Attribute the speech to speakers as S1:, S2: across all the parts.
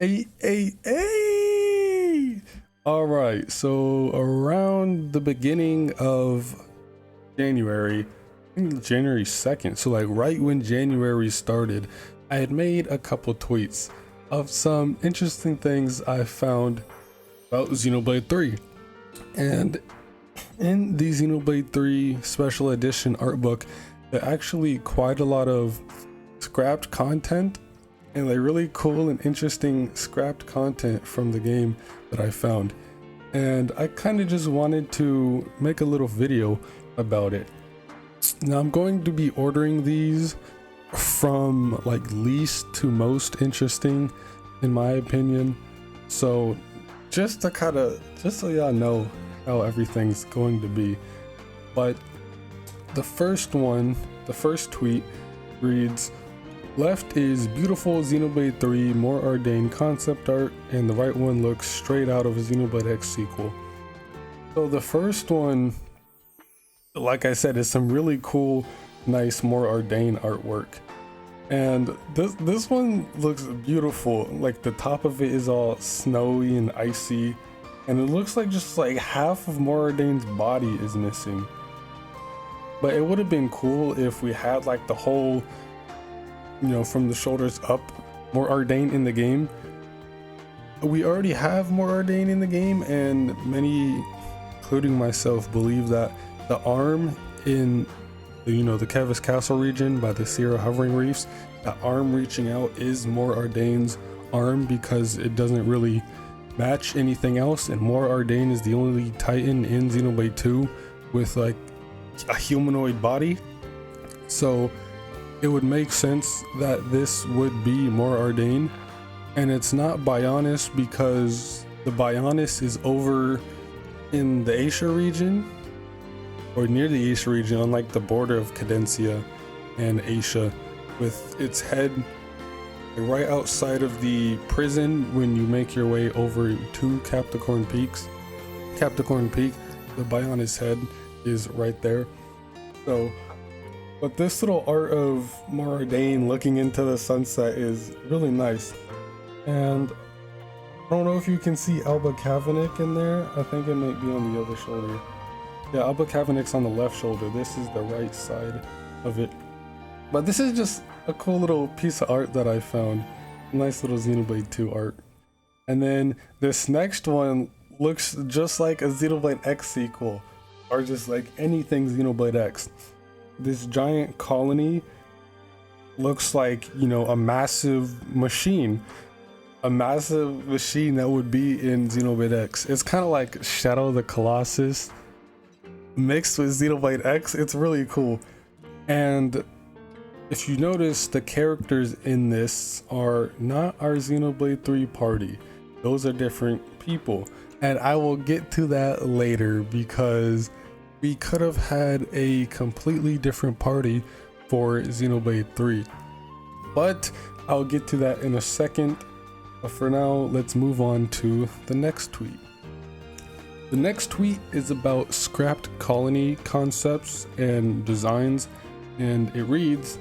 S1: Hey. All right, so around the beginning of January, I think January 2nd, so like right when January started, I had made a couple tweets of some interesting things I found about Xenoblade 3. And in the Xenoblade 3 special edition art book, there are actually quite a lot of scrapped content and like really cool and interesting scrapped content from the game that I found. And I kind of just wanted to make a little video about it. Now I'm going to be ordering these from like least to most interesting in my opinion. So just so y'all know how everything's going to be. But the first tweet reads, "Left is beautiful Xenoblade 3 more ordained concept art, and the right one looks straight out of a Xenoblade X sequel." So the first one, like I said, is some really cool, nice, more ordained artwork. And this one looks beautiful. Like the top of it is all snowy and icy, and it looks like just like half of More Ordained's body is missing. But it would have been cool if we had like the whole, from the shoulders up, More Ordained in the game. We already have More Ordained in the game, and many, including myself, believe that the arm in the Kevis Castle region by the Sierra Hovering Reefs, that arm reaching out is More Ordained's arm because it doesn't really match anything else, and More Ordained is the only Titan in Xenoblade 2 with like a humanoid body. So it would make sense that this would be More Ordained. And it's not Bionis because the Bionis is over in the Asia region, or near the Asia region, on like the border of Cadencia and Asia, with its head right outside of the prison when you make your way over to Capricorn Peak, the Bionis head is right there. So, but this little art of More Ordained looking into the sunset is really nice. And I don't know if you can see Alba Kavanagh in there. I think it might be on the other shoulder. Yeah, Alba Kavanagh's on the left shoulder. This is the right side of it. But this is just a cool little piece of art that I found. Nice little Xenoblade 2 art. And then this next one looks just like a Xenoblade X sequel, or just like anything Xenoblade X. This giant colony looks like, a massive machine. A massive machine that would be in Xenoblade X. It's kind of like Shadow of the Colossus mixed with Xenoblade X. It's really cool. And if you notice, the characters in this are not our Xenoblade 3 party. Those are different people. And I will get to that later because we could have had a completely different party for Xenoblade 3. But I'll get to that in a second. But for now, let's move on to the next tweet. The next tweet is about scrapped colony concepts and designs, and it reads,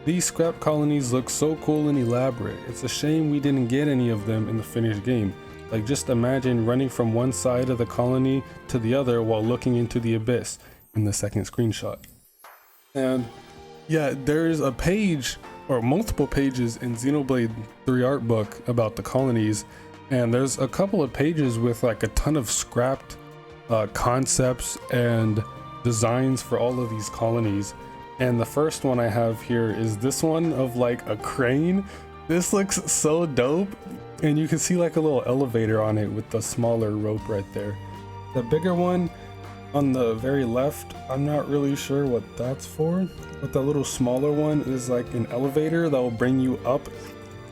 S1: "These scrap colonies look so cool and elaborate. It's a shame we didn't get any of them in the finished game. Like, just imagine running from one side of the colony to the other while looking into the abyss," in the second screenshot. And yeah, there's a page or multiple pages in Xenoblade 3 art book about the colonies, and there's a couple of pages with like a ton of scrapped concepts and designs for all of these colonies. And the first one I have here is this one of like a crane. This looks so dope, and you can see like a little elevator on it with the smaller rope right there. The bigger one on the very left, I'm not really sure what that's for, but the little smaller one is like an elevator that will bring you up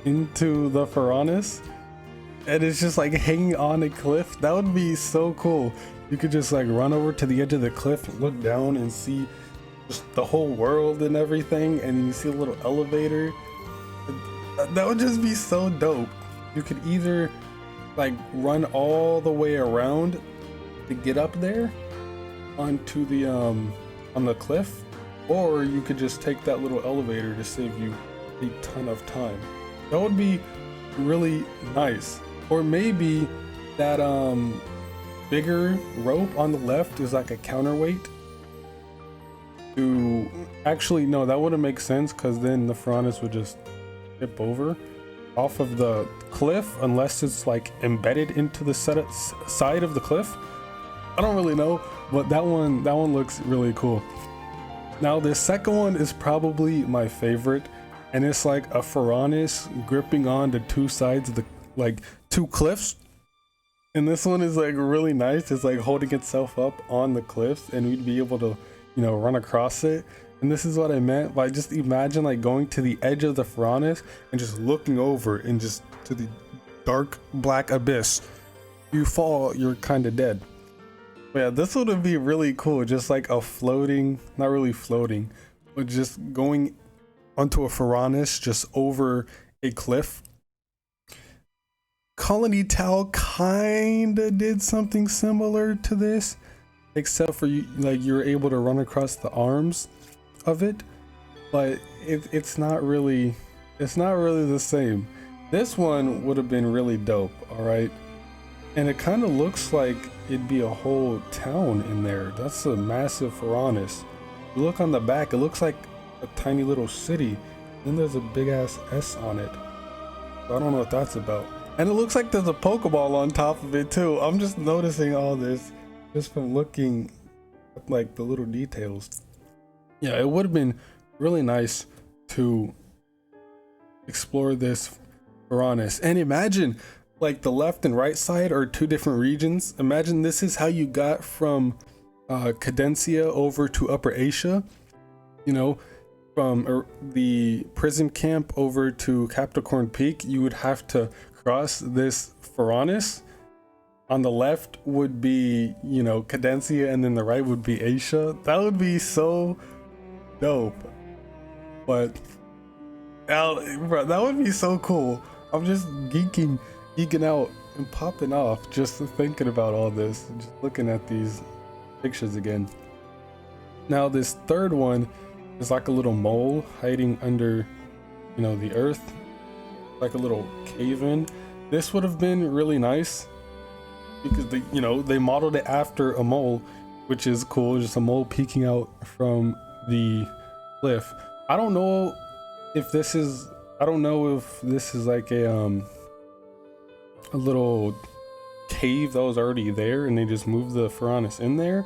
S1: into the Faranis, and it's just like hanging on a cliff. That would be so cool. You could just like run over to the edge of the cliff, look down and see just the whole world and everything, and you see a little elevator. That would just be so dope. You could either like run all the way around to get up there onto the on the cliff, or you could just take that little elevator to save you a ton of time. That would be really nice. Or maybe that bigger rope on the left is like a counterweight to, actually no, that wouldn't make sense, because then the Ferranis would just tip over off of the cliff unless it's like embedded into the side of the cliff. I don't really know, but that one looks really cool. Now the second one is probably my favorite, and it's like a Ferranis gripping on the two sides of the, like, two cliffs. And this one is like really nice. It's like holding itself up on the cliffs, and we'd be able to, you know, run across it. And this is what I meant by, just imagine like going to the edge of the Ferranis and just looking over and just to the dark black abyss. You fall, you're kind of dead. But yeah, this would be really cool. Just like a floating, not really floating, but just going onto a Ferranis just over a cliff. Colony Tau kinda did something similar to this, except for you, like, you're able to run across the arms of it, but it's not really the same. This one would have been really dope, all right? And it kind of looks like it'd be a whole town in there. That's a massive Ferranis. You look on the back, it looks like a tiny little city. Then there's a big ass S on it. So I don't know what that's about. And it looks like there's a Pokeball on top of it too. I'm just noticing all this just from looking at like the little details. Yeah, it would have been really nice to explore this Ferranis. And imagine, like, the left and right side are two different regions. Imagine this is how you got from Cadencia over to Upper Asia. You know, from the prison camp over to Capricorn Peak, you would have to cross this Ferranis. On the left would be, you know, Cadencia, and then the right would be Asia. That would be so dope. But bro, that would be so cool. I'm just geeking out and popping off just thinking about all this and just looking at these pictures again. Now this third one is like a little mole hiding under, you know, the earth, like a little cave in. This would have been really nice because they, you know, they modeled it after a mole, which is cool. Just a mole peeking out from the cliff. I don't know if this is like a little cave that was already there and they just moved the Ferranis in there,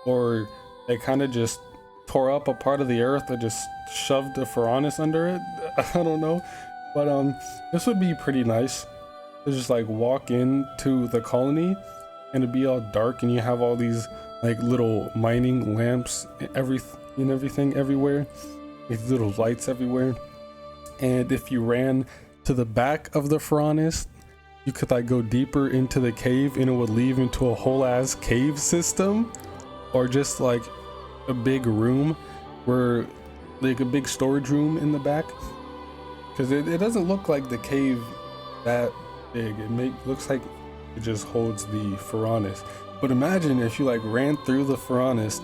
S1: or they kind of just tore up a part of the earth and just shoved the Ferranis under it. I don't know, but this would be pretty nice to just like walk into the colony and it'd be all dark and you have all these like little mining lamps and everything everywhere, these little lights everywhere. And if you ran to the back of the Ferranis, you could like go deeper into the cave and it would lead into a whole ass cave system, or just like a big room where, like a big storage room in the back, because it doesn't look like the cave that big. Looks like it just holds the Ferranis. But imagine if you like ran through the Ferranis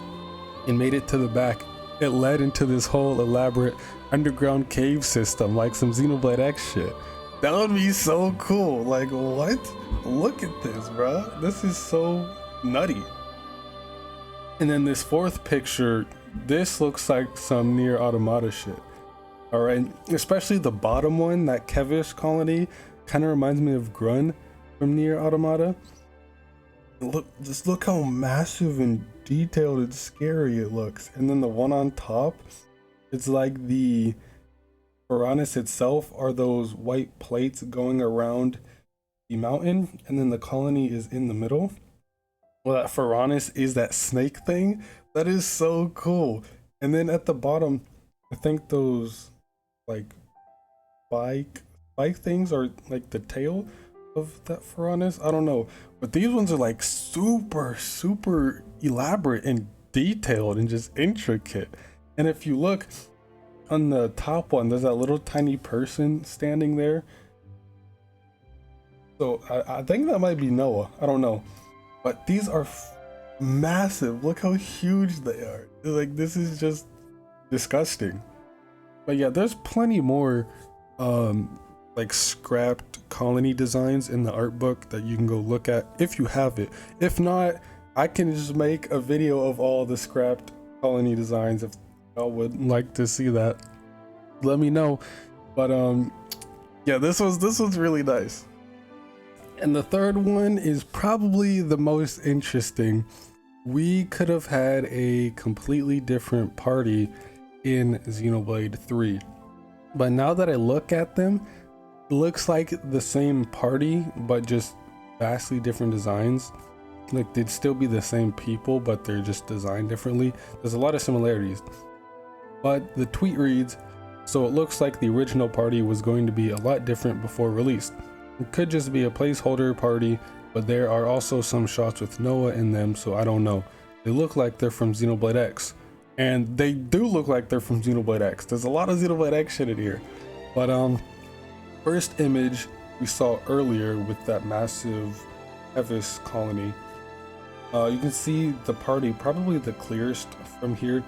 S1: and made it to the back, it led into this whole elaborate underground cave system, like some Xenoblade X shit. That would be so cool. Like, what? Look at this, bro. This is so nutty. And then this fourth picture, this looks like some near Automata shit. All right, especially the bottom one, that Kevish colony, kind of reminds me of Grun from near Automata. Look how massive and detailed and scary it looks. And then the one on top, it's like the Ferranis itself are those white plates going around the mountain, and then the colony is in the middle. Well, that Ferranis is that snake thing. That is so cool. And then at the bottom, I think those like spike things are like the tail of that Ferranis. I don't know, but these ones are like super elaborate and detailed and just intricate. And if you look on the top one, there's that little tiny person standing there. So I think that might be Noah. I don't know, but these are massive. Look how huge they are. Like, this is just disgusting. But yeah, there's plenty more like scrapped colony designs in the art book that you can go look at if you have it. If not, I can just make a video of all the scrapped colony designs if y'all would like to see that. Let me know. But yeah, this was really nice. And the third one is probably the most interesting. We could have had a completely different party in Xenoblade 3. But now that I look at them, it looks like the same party, but just vastly different designs. Like they'd still be the same people, but they're just designed differently. There's a lot of similarities. But the tweet reads, so it looks like the original party was going to be a lot different before release. It could just be a placeholder party, but there are also some shots with Noah in them, so I don't know. They look like they're from Xenoblade X. And they do look like they're from Xenoblade X. There's a lot of Xenoblade X shit in here. But first image we saw earlier with that massive Evis colony. You can see the party probably the clearest from here,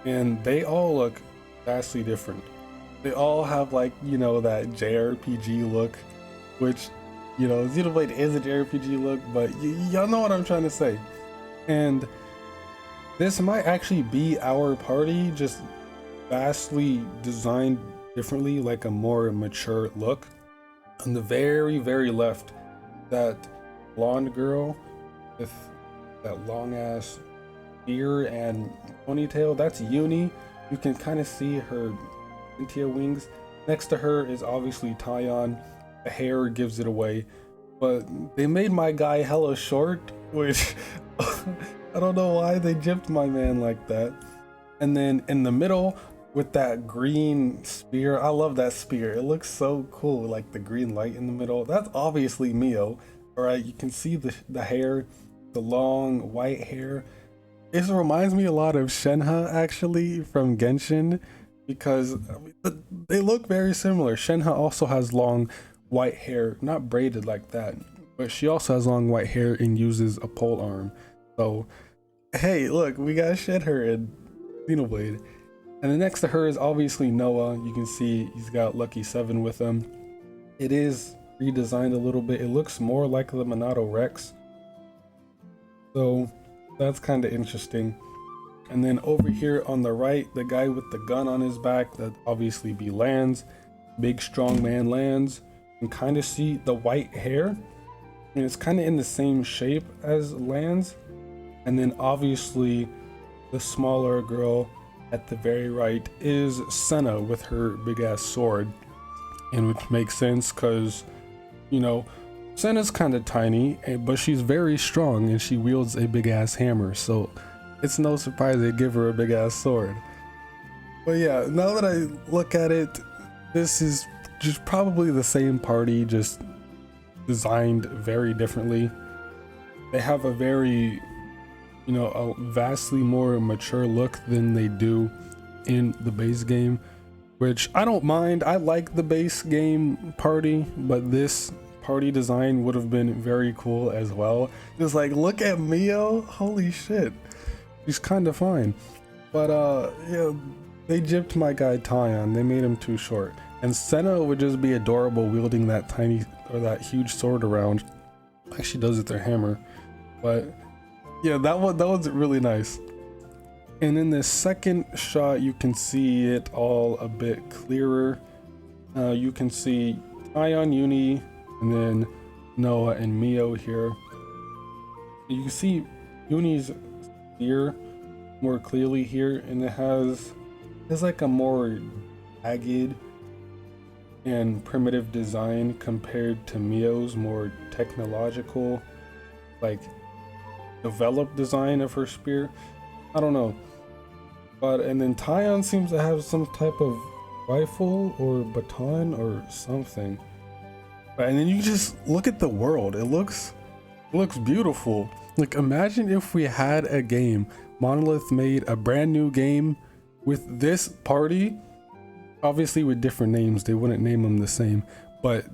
S1: and they all look vastly different. They all have like, you know, that JRPG look, which, you know, Xenoblade is a JRPG look, but y'all know what I'm trying to say. And this might actually be our party, just vastly designed differently, like a more mature look. On the very, very left, that blonde girl with that long ass beard and ponytail, that's Uni. You can kind of see her Cynthia wings. Next to her is obviously Tyon. The hair gives it away, but they made my guy hella short, which I don't know why they gypped my man like that. And then in the middle with that green spear, I love that spear. It looks so cool, like the green light in the middle. That's obviously Mio. All right, you can see the hair, the long white hair. It reminds me a lot of Shenhe actually from Genshin, because they look very similar. Shenhe also has long white hair, not braided like that, but she also has long white hair and uses a pole arm. So hey, look, we got Shenhe in Xenoblade. And then next to her is obviously Noah. You can see he's got Lucky 7 with him. It is redesigned a little bit. It looks more like the Monado Rex, so that's kind of interesting. And then over here on the right, the guy with the gun on his back, that obviously be Lance, big strong man Lance. You can kind of see the white hair, and it's kind of in the same shape as Lance. And then obviously the smaller girl at the very right is Senna with her big ass sword, and which makes sense because, you know, Senna's kind of tiny, but she's very strong and she wields a big ass hammer, so it's no surprise they give her a big ass sword. But yeah, now that I look at it, this is just probably the same party, just designed very differently. They have a very, you know, a vastly more mature look than they do in the base game, which I don't mind. I like the base game party, but this party design would have been very cool as well. Just like, look at Mio, holy shit, she's kind of fine. But yeah, they gypped my guy Tyon. They made him too short, and Senna would just be adorable wielding that tiny or that huge sword around like she does with her hammer. But yeah, that was really nice. And in this second shot, you can see it all a bit clearer. You can see Tyon, Uni, and then Noah and Mio here. You can see Uni's spear more clearly here, and it has like a more jagged and primitive design compared to Mio's more technological, like developed design of her spear. I don't know. But and then Tyon seems to have some type of rifle or baton or something. And then you just look at the world. It looks beautiful. Like, imagine if we had a game, Monolith made a brand new game with this party, obviously with different names. They wouldn't name them the same, but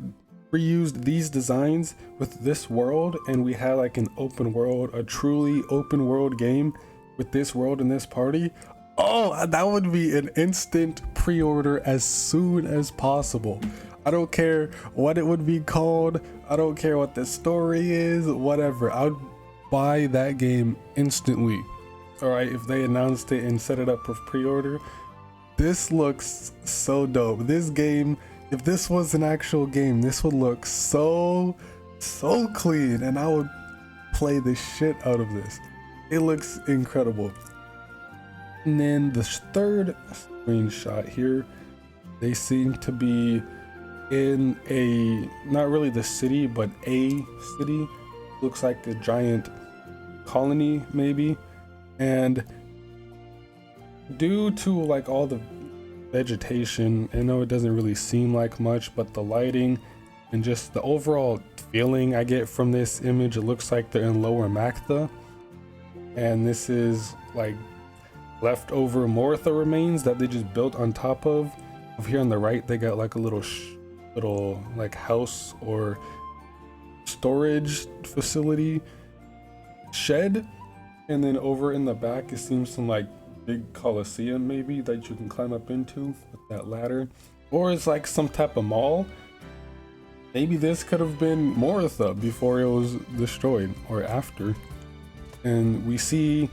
S1: reused these designs with this world, and we had like an open world, a truly open world game with this world and this party. Oh, that would be an instant pre-order as soon as possible. I don't care what it would be called. I don't care what the story is, whatever. I would buy that game instantly. All right, if they announced it and set it up for pre-order. This looks so dope. This game, if this was an actual game, this would look so clean, and I would play the shit out of this. It looks incredible. And then the third screenshot here, they seem to be in a, not really the city, but a city. Looks like a giant colony maybe. And due to like all the vegetation, I know it doesn't really seem like much, but the lighting and just the overall feeling I get from this image, it looks like they're in Lower Mactha, and this is like leftover Mortha remains that they just built on top of. Over here on the right, they got like a little like house or storage facility shed, and then over in the back it seems some like big coliseum maybe that you can climb up into with that ladder, or it's like some type of mall. Maybe this could have been Mortha before it was destroyed or after. And we see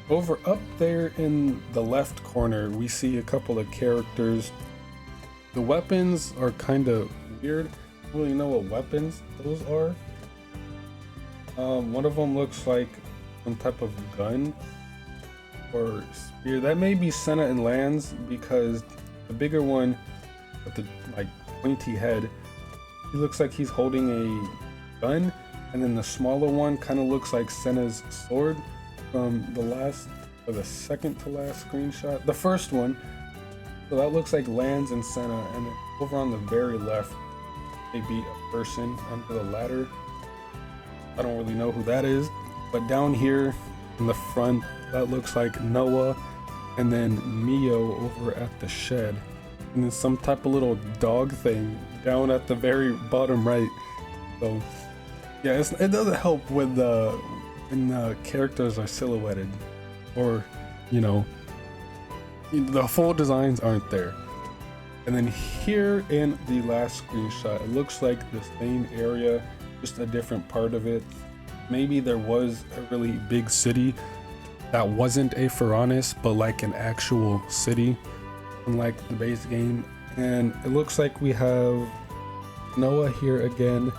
S1: over up there in the left corner, we see a couple of characters. The weapons are kind of weird. I don't really know what weapons those are. One of them looks like some type of gun or spear. That may be Senna and Lan's, because the bigger one with the like pointy head, he looks like he's holding a gun, and then the smaller one kind of looks like Senna's sword from the last or the second to last screenshot. The first one. So that looks like Lan's and Senna, and then over on the very left, maybe a person under the ladder. I don't really know who that is, but down here in the front, that looks like Noah, and then Mio over at the shed, and then some type of little dog thing down at the very bottom right. So yeah, it doesn't help when the characters are silhouetted, or you know, the full designs aren't there. And then here in the last screenshot, it looks like the same area, just a different part of it. Maybe there was a really big city that wasn't a Faranis, but like an actual city, unlike the base game. And it looks like we have Noah here again.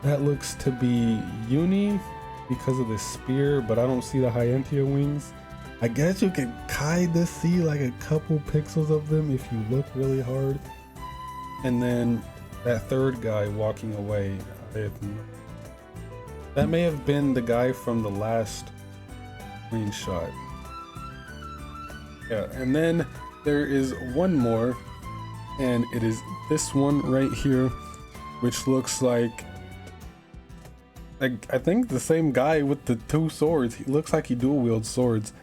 S1: That looks to be Uni because of the spear, but I don't see the Hyentia wings. I guess you can kind of see like a couple pixels of them if you look really hard. And then that third guy walking away, that may have been the guy from the last screenshot. Yeah, and then there is one more, and it is this one right here, which looks like I think the same guy with the two swords. He looks like he dual wields swords,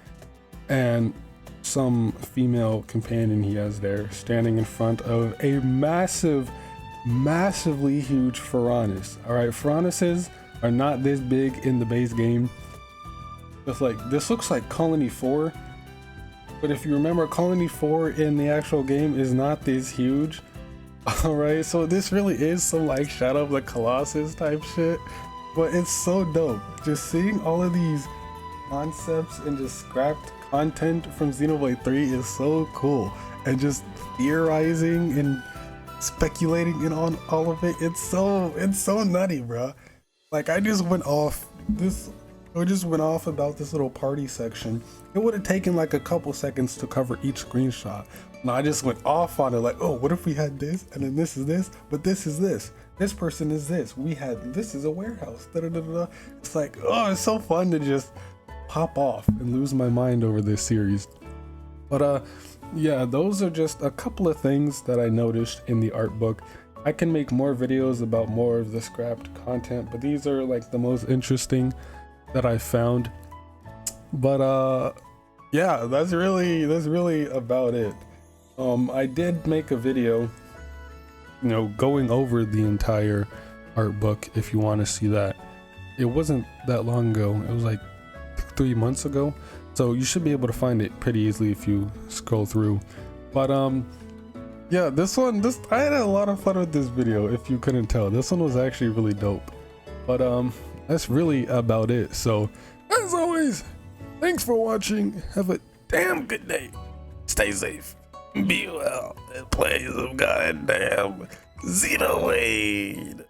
S1: and some female companion he has there standing in front of a massively huge Faranis. All right, Faranises are not this big in the base game. Just like this looks like Colony 4, but if you remember, Colony 4 in the actual game is not this huge. All right, so this really is some like Shadow of the Colossus type shit, but it's so dope. Just seeing all of these concepts and just scrapped content from Xenoblade 3 is so cool, and just theorizing and speculating in on all of it, it's so nutty, bro. Like I just went off about this little party section. It would have taken like a couple seconds to cover each screenshot. No, I just went off on it like, oh, what if we had this, and then this is this, but this is this. This person is this. We had this is a warehouse. Da, da, da, da. It's like, oh, it's so fun to just pop off and lose my mind over this series. But yeah, those are just a couple of things that I noticed in the art book. I can make more videos about more of the scrapped content, but these are like the most interesting that I found. But yeah, that's really about it. I did make a video, you know, going over the entire art book if you want to see that. It wasn't that long ago. It was like 3 months ago, so you should be able to find it pretty easily if you scroll through. But yeah, this I had a lot of fun with this video. If you couldn't tell, this one was actually really dope. But that's really about it. So as always, thanks for watching. Have a damn good day. Stay safe. Be well. And play some goddamn Xenoblade.